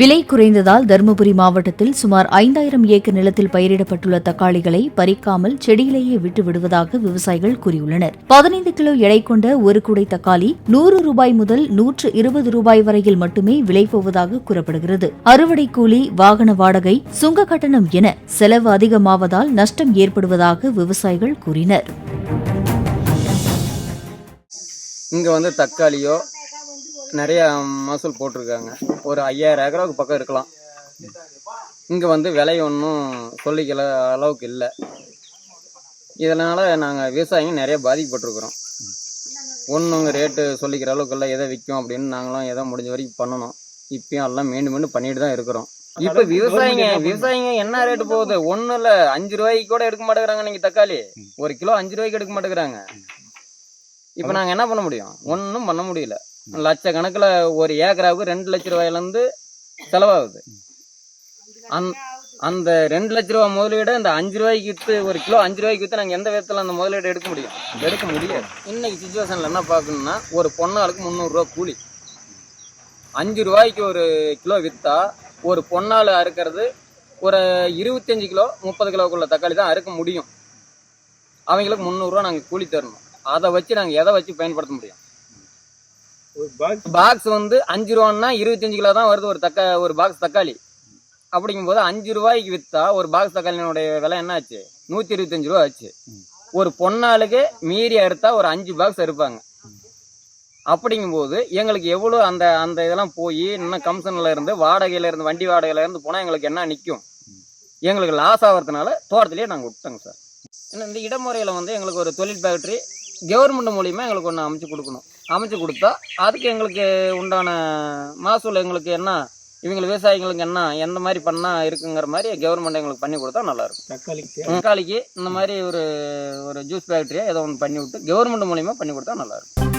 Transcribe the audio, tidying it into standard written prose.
விலை குறைந்ததால் தருமபுரி மாவட்டத்தில் சுமார் 5000 ஏக்கர் நிலத்தில் பயிரிடப்பட்டுள்ள தக்காளிகளை பறிக்காமல் செடியிலேயே விட்டு விடுவதாக விவசாயிகள் கூறியுள்ளனர். 15 கிலோ எடை கொண்ட ஒரு கூடை தக்காளி 100 ரூபாய் முதல் 120 ரூபாய் வரையில் மட்டுமே விலை போவதாக கூறப்படுகிறது. அறுவடை கூலி, வாகன வாடகை, சுங்க கட்டணம் என செலவு அதிகமாவதால் நஷ்டம் ஏற்படுவதாக விவசாயிகள் கூறினர். இங்க தக்காளியோ நிறைய மகசூல் போட்டிருக்காங்க. ஒரு 5000 ஏக்கராவுக்கு பக்கம் இருக்கலாம். இங்கே விலை ஒன்றும் சொல்லிக்கிற அளவுக்கு இல்லை. இதனால் நாங்கள் விவசாயிங்க நிறைய பாதிக்கப்பட்டிருக்கிறோம். ஒன்றுங்க ரேட்டு சொல்லிக்கிற அளவுக்கு இல்லை. எதை விற்கும் அப்படின்னு நாங்களும் எதை முடிஞ்ச வரைக்கும் பண்ணணும். இப்பயும் எல்லாம் மீண்டும் பண்ணிட்டு தான் இருக்கிறோம். இப்போ விவசாயிங்க என்ன ரேட்டு போகுது? ஒன்றும் இல்லை, 5 ரூபாய்க்கு கூட எடுக்க மாட்டேங்கிறாங்க. நீங்கள் தக்காளி 1 கிலோ 5 ரூபாய்க்கு எடுக்க மாட்டேங்கிறாங்க. இப்போ நாங்கள் என்ன பண்ண முடியும்? ஒன்றும் பண்ண முடியல. லட்சக்கணக்கில் ஒரு ஏக்கராவுக்கு 2 லட்ச ரூபாயிலேருந்து செலவாகுது. அந்த 2 லட்ச ரூபா முதலீடு இந்த 5 ரூபாய்க்கு விற்று, 1 கிலோ 5 ரூபாய்க்கு விற்று நாங்கள் எந்த விதத்தில் அந்த முதலீடு எடுக்க முடியாது. இன்னைக்கு சுச்சுவேஷனில் என்ன பார்க்கணும்னா, ஒரு பொன்னாளுக்கு 300 ரூபா கூலி. 5 ரூபாய்க்கு 1 கிலோ விற்றா ஒரு பொன்னாள் அறுக்கிறது ஒரு 25 கிலோ 30 கிலோக்குள்ள தக்காளி தான் அறுக்க முடியும். அவங்களுக்கு 300 ரூபா நாங்கள் கூலி தரணும். அதை வச்சு நாங்கள் எதை வச்சு பயன்படுத்த முடியும்? பாக்ஸ் 5 ரூபான்னா 25 கிலோ தான் வருது ஒரு பாக்ஸ் தக்காளி. அப்படிங்கும்போது 5 ரூபாய்க்கு விற்றா ஒரு பாக்ஸ் தக்காளியினுடைய விலை என்ன ஆச்சு? 125 ரூபா ஆச்சு. ஒரு பொன்னாளுக்கு மீறி அறுத்தா ஒரு 5 பாக்ஸ் அறுப்பாங்க. அப்படிங்கும்போது எங்களுக்கு எவ்வளோ அந்த இதெல்லாம் போய் இன்னும் கமிஷன்ல இருந்து வாடகையில இருந்து வண்டி வாடகையில இருந்து போனால் எங்களுக்கு என்ன நிற்கும்? எங்களுக்கு லாஸ் ஆகிறதுனால தோட்டத்திலேயே நாங்கள் விட்டோங்க சார். ஏன்னா இந்த இடமுறையில் எங்களுக்கு ஒரு தொழில் ஃபேக்ட்ரி கவர்மெண்ட் மூலியமா எங்களுக்கு ஒன்று அமைச்சு கொடுக்கணும். அமைச்சு கொடுத்தா அதுக்கு எங்களுக்கு உண்டான மகசூல் எங்களுக்கு என்ன, இவங்க விவசாயிகளுக்கு என்ன, எந்த மாதிரி பண்ணா இருக்குங்கிற மாதிரி கவர்மெண்ட் எங்களுக்கு பண்ணி கொடுத்தா நல்லா இருக்கும். தக்காளிக்கு இந்த மாதிரி ஒரு ஜூஸ் ஃபேக்டரியா ஏதோ ஒன்று பண்ணி விட்டு கவர்மெண்ட் மூலியமா பண்ணி கொடுத்தா நல்லா இருக்கும்.